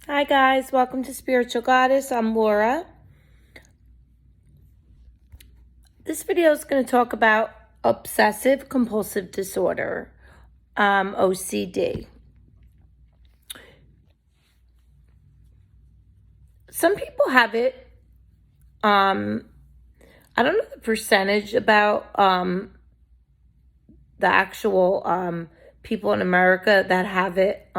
Hi guys, welcome to Spiritual Goddess. I'm Laura. This video is going to talk about obsessive compulsive disorder, OCD. Some people have it. I don't know the percentage about the actual people in America that have it.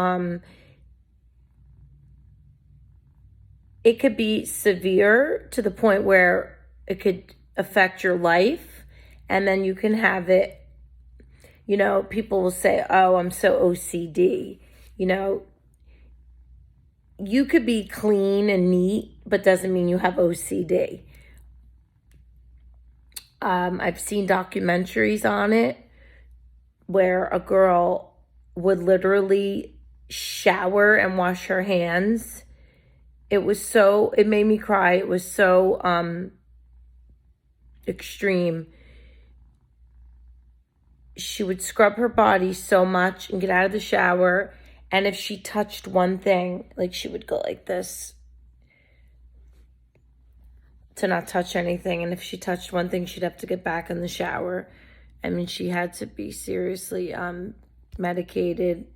It could be severe to the point where it could affect your life, and then you can have it. People will say, oh, I'm so OCD. You could be clean and neat, but doesn't mean you have OCD. I've seen documentaries on it where a girl would literally shower and wash her hands. It made me cry. It was so extreme. She would scrub her body so much and get out of the shower. And if she touched one thing, like she would go like this to not touch anything. And if she touched one thing, she'd have to get back in the shower. I mean, she had to be seriously medicated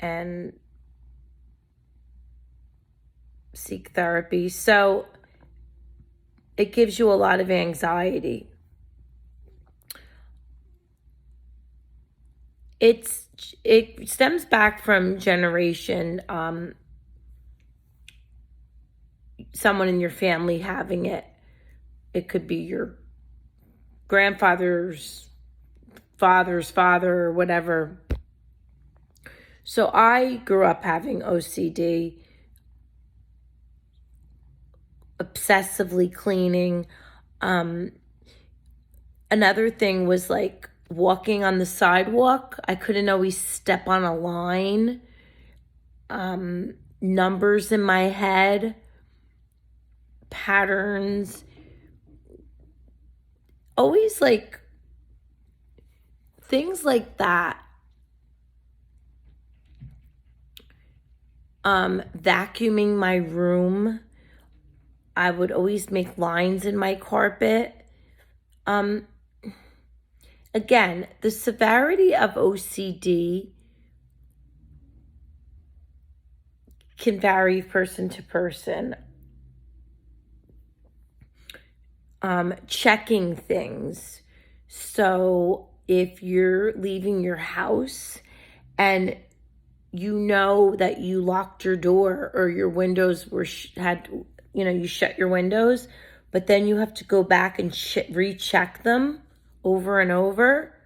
and seek therapy. So it gives you a lot of anxiety. It stems back from generation, someone in your family having it. It could be your grandfather's father's father or whatever. So I grew up having OCD, obsessively cleaning. Another thing was like walking on the sidewalk. I couldn't always step on a line. Numbers in my head, patterns, always like things like that. Vacuuming my room. I would always make lines in my carpet. Again, the severity of OCD can vary person to person. Checking things. So if you're leaving your house and you know that you locked your door or your windows were you shut your windows, but then you have to go back and recheck them over and over.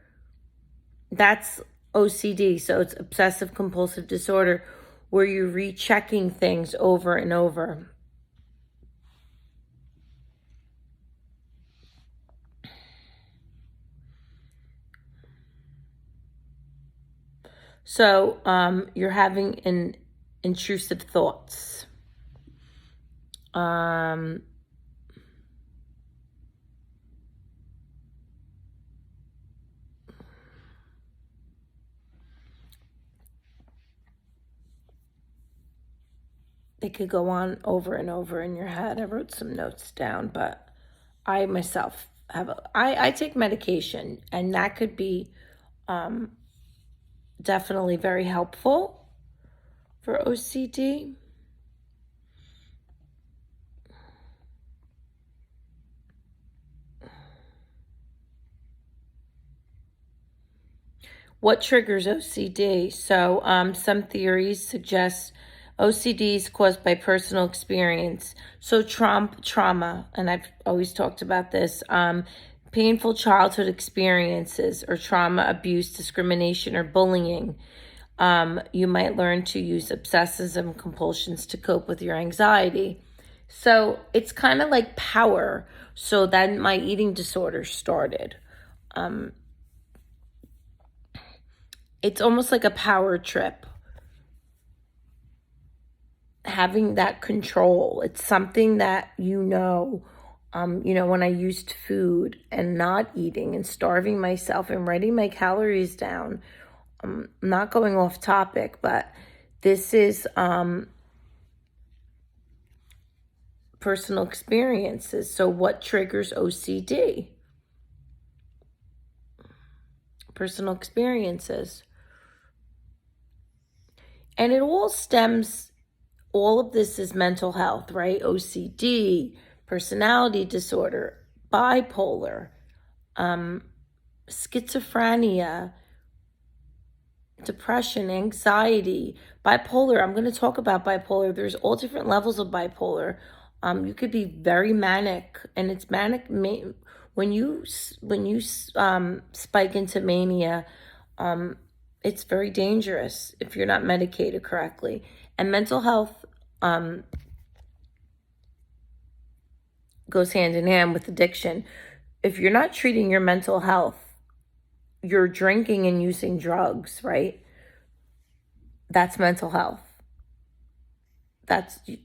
That's OCD. So it's obsessive compulsive disorder, where you're rechecking things over and over. So you're having intrusive thoughts. They could go on over and over in your head. I wrote some notes down, but I myself I take medication, and that could be definitely very helpful for OCD. What triggers OCD? So some theories suggest OCD is caused by personal experience. So trauma, and I've always talked about this, painful childhood experiences or trauma, abuse, discrimination, or bullying. You might learn to use obsessives and compulsions to cope with your anxiety. So it's kind of like power. So then my eating disorder started. It's almost like a power trip. Having that control. It's something that when I used food and not eating and starving myself and writing my calories down. I'm not going off topic, but this is personal experiences. So what triggers OCD? Personal experiences. And it all stems, all of this is mental health, right? OCD, personality disorder, bipolar, schizophrenia, depression, anxiety, bipolar. I'm going to talk about bipolar. There's all different levels of bipolar. You could be very manic, and it's manic when you spike into mania. It's very dangerous if you're not medicated correctly. And mental health goes hand in hand with addiction. If you're not treating your mental health, you're drinking and using drugs, right? That's mental health.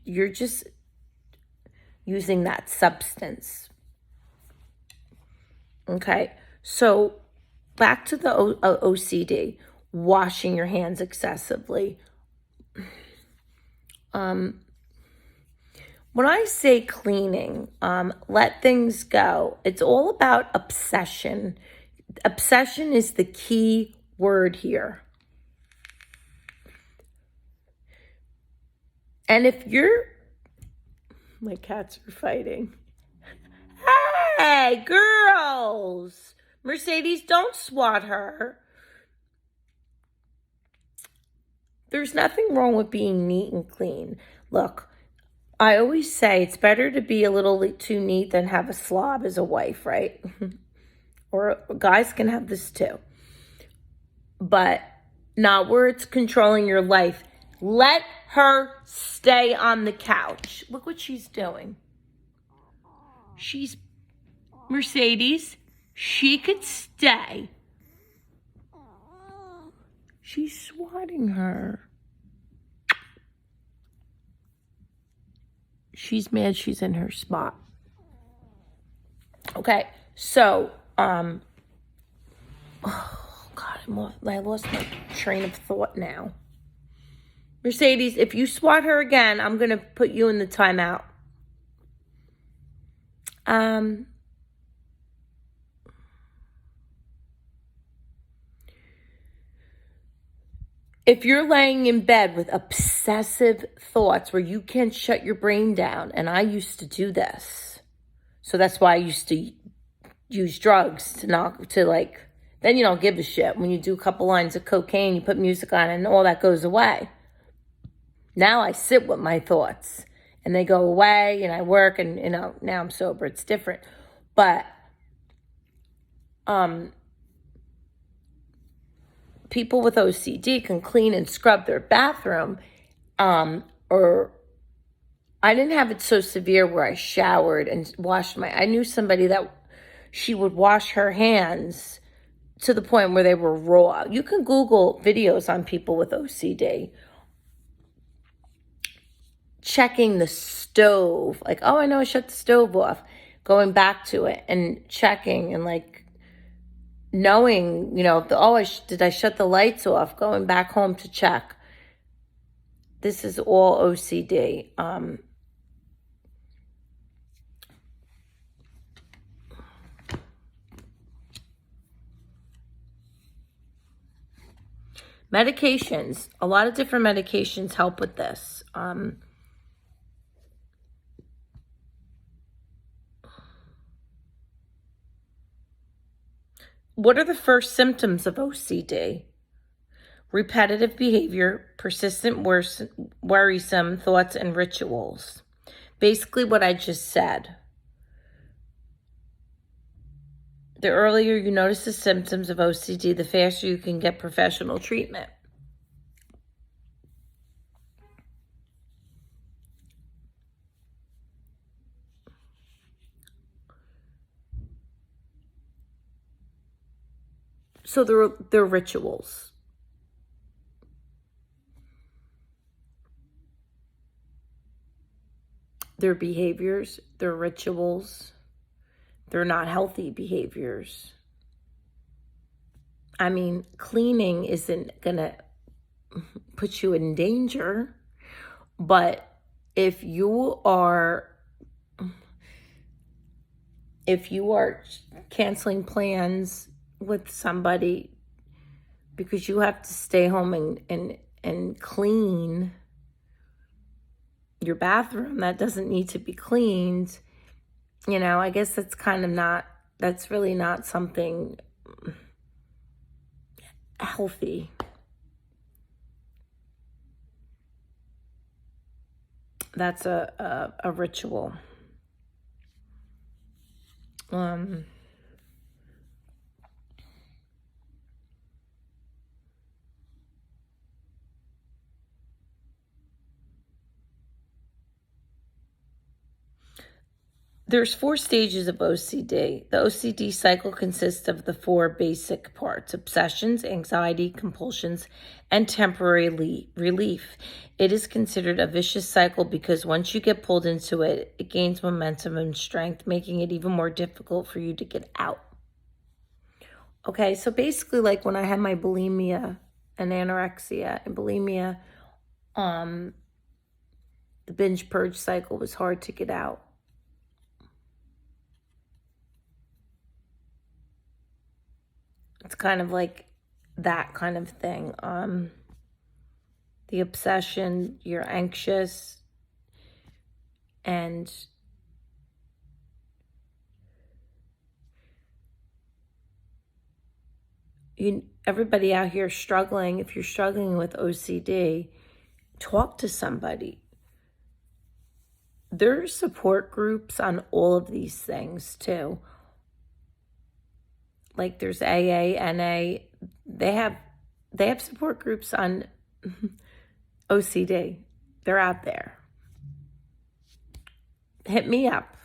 You're just using that substance. Okay, so back to the OCD, washing your hands excessively. When I say cleaning, let things go, it's all about obsession. Obsession is the key word here. And if my cats are fighting. Hey, girls! Mercedes, don't swat her. There's nothing wrong with being neat and clean. Look, I always say it's better to be a little too neat than have a slob as a wife, right? Or guys can have this too. But not where it's controlling your life. Let her stay on the couch. Look what she's doing. Mercedes, she could stay. She's swatting her. She's mad she's in her spot. Okay, so, oh God, I lost my train of thought now. Mercedes, if you swat her again, I'm going to put you in the timeout. If you're laying in bed with obsessive thoughts where you can't shut your brain down, and I used to do this, so that's why I used to use drugs then you don't give a shit. When you do a couple lines of cocaine, you put music on and all that goes away. Now I sit with my thoughts and they go away and I work and, now I'm sober. It's different. But people with OCD can clean and scrub their bathroom. Or I didn't have it so severe where I showered and washed I knew somebody that she would wash her hands to the point where they were raw. You can Google videos on people with OCD. Checking the stove. Like, oh, I know I shut the stove off. Going back to it and checking and knowing, did I shut the lights off? Going back home to check. This is all OCD. Medications. A lot of different medications help with this. What are the first symptoms of OCD? Repetitive behavior, persistent worrisome thoughts and rituals. Basically what I just said. The earlier you notice the symptoms of OCD, the faster you can get professional treatment. So they're rituals. They're behaviors, they're rituals. They're not healthy behaviors. I mean, cleaning isn't going to put you in danger. But if you are if you are canceling plans with somebody because you have to stay home and clean your bathroom that doesn't need to be cleaned, I guess that's really not something healthy. That's a ritual. There's 4 stages of OCD. The OCD cycle consists of the 4 basic parts: obsessions, anxiety, compulsions, and temporary relief. It is considered a vicious cycle because once you get pulled into it, it gains momentum and strength, making it even more difficult for you to get out. Okay, so basically, like when I had my bulimia and anorexia and bulimia, the binge purge cycle was hard to get out. It's kind of like that kind of thing. The obsession, you're anxious, and everybody out here struggling. If you're struggling with OCD, talk to somebody. There are support groups on all of these things too. Like there's AA, NA. They have support groups on OCD. They're out there. Hit me up.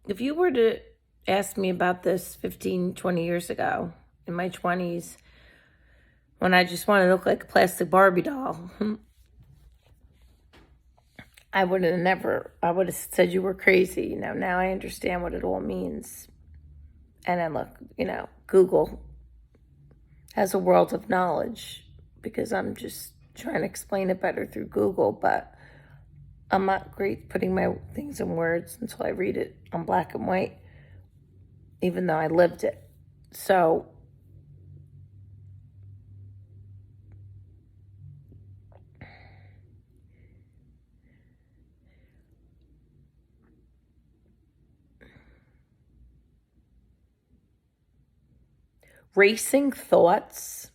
If you were to ask me about this 15, 20 years ago, in my 20s, when I just wanted to look like a plastic Barbie doll, I would have said you were crazy. Now I understand what it all means. And then look, Google has a world of knowledge because I'm just trying to explain it better through Google, but I'm not great putting my things in words until I read it on black and white, even though I lived it. So racing thoughts.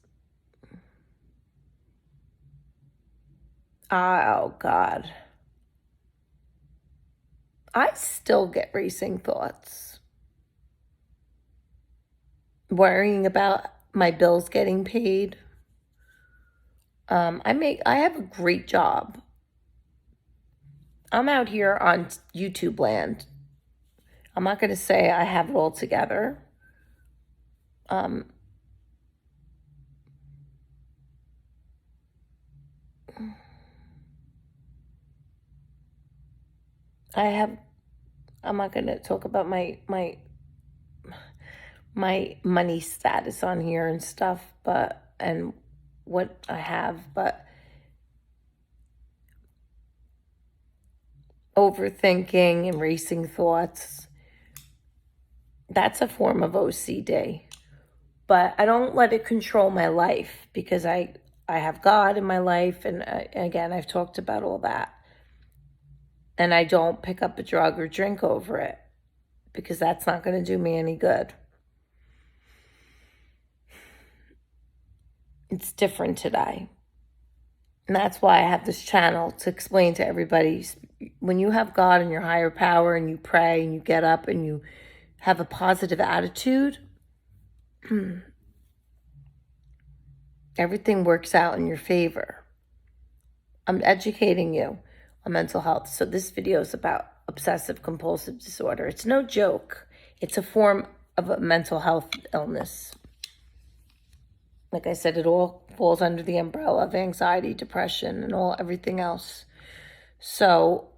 Oh, God. I still get racing thoughts. Worrying about my bills getting paid. I have a great job. I'm out here on YouTube land. I'm not going to say I have it all together. I'm not going to talk about my money status on here and stuff, and what I have, but overthinking and racing thoughts, that's a form of OCD. But I don't let it control my life because I have God in my life, and again, I've talked about all that. And I don't pick up a drug or drink over it because that's not going to do me any good. It's different today. And that's why I have this channel to explain to everybody, when you have God and your higher power and you pray and you get up and you have a positive attitude, everything works out in your favor. I'm educating you on mental health. So this video is about obsessive compulsive disorder. It's no joke. It's a form of a mental health illness. Like I said, it all falls under the umbrella of anxiety, depression, and everything else. So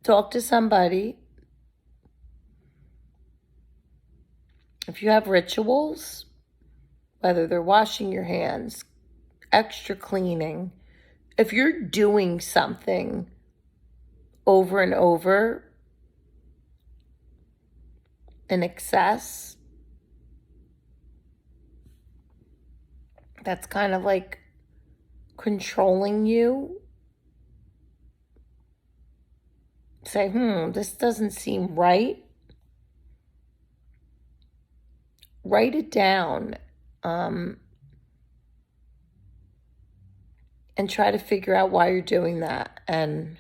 talk to somebody. If you have rituals, whether they're washing your hands, extra cleaning, if you're doing something over and over in excess, that's kind of like controlling you, say, this doesn't seem right. Write it down, and try to figure out why you're doing that. And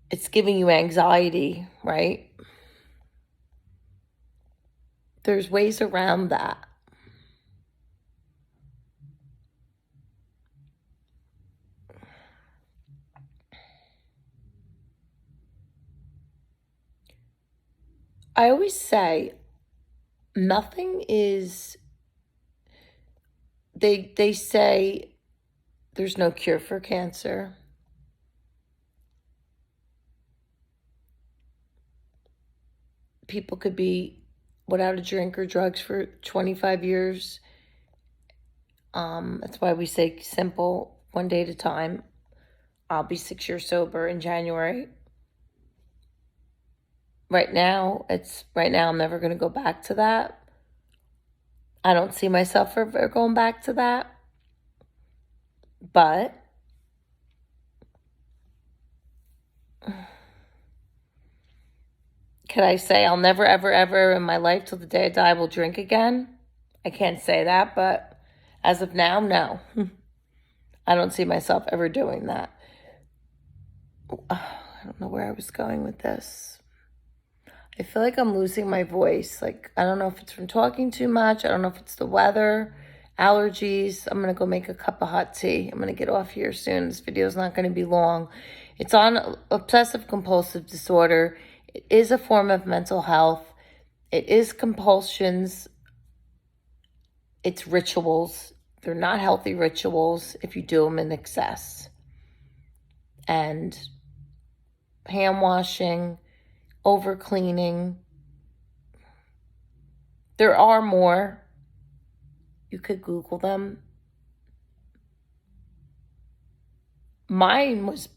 it's giving you anxiety, right? There's ways around that. I always say nothing is, they say there's no cure for cancer. People could be without a drink or drugs for 25 years. That's why we say simple, one day at a time. I'll be 6 years sober in January. Right now, I'm never going to go back to that. I don't see myself ever going back to that. But could I say I'll never, ever, ever in my life till the day I die will drink again? I can't say that, but as of now, no. I don't see myself ever doing that. I don't know where I was going with this. I feel like I'm losing my voice. Like, I don't know if it's from talking too much. I don't know if it's the weather, allergies. I'm going to go make a cup of hot tea. I'm going to get off here soon. This video is not going to be long. It's on obsessive compulsive disorder. It is a form of mental health. It is compulsions. It's rituals. They're not healthy rituals if you do them in excess. And hand washing, over cleaning. There are more. You could Google them. Mine was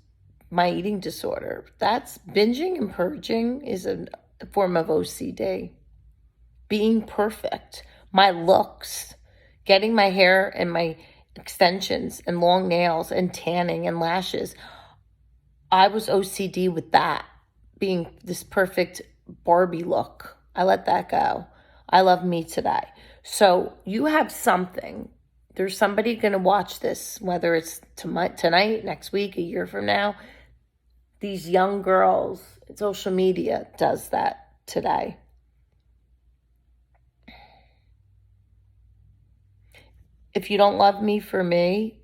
my eating disorder. That's binging and purging is a form of OCD. Being perfect. My looks. Getting my hair and my extensions and long nails and tanning and lashes. I was OCD with that. Being this perfect Barbie look. I let that go. I love me today. So you have something. There's somebody going to watch this, whether it's tonight, next week, a year from now. These young girls, social media does that today. If you don't love me for me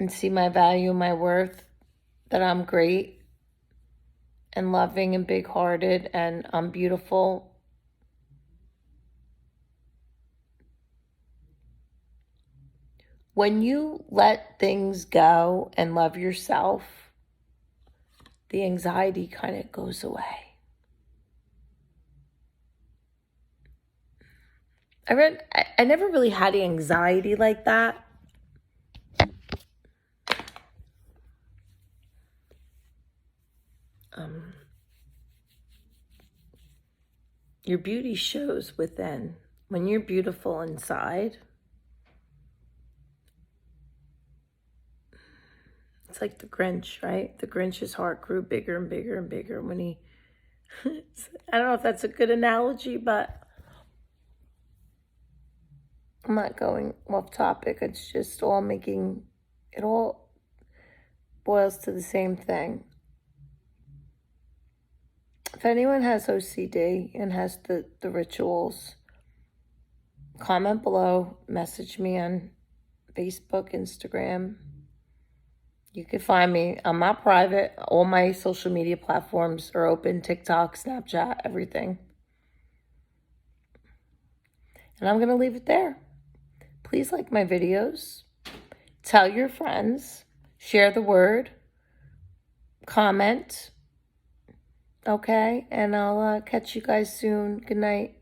and see my value, my worth, that I'm great and loving and big-hearted and I'm beautiful, when you let things go and love yourself, the anxiety kind of goes away. I never really had anxiety like that. Your beauty shows within. When you're beautiful inside, it's like the Grinch, right? The Grinch's heart grew bigger and bigger and bigger when he... I don't know if that's a good analogy, but I'm not going off topic. It's just all making... It all boils to the same thing. If anyone has OCD and has the rituals, comment below, message me on Facebook, Instagram. You can find me. I'm not private. All my social media platforms are open. TikTok, Snapchat, everything. And I'm going to leave it there. Please like my videos. Tell your friends. Share the word. Comment. Okay? And I'll catch you guys soon. Good night.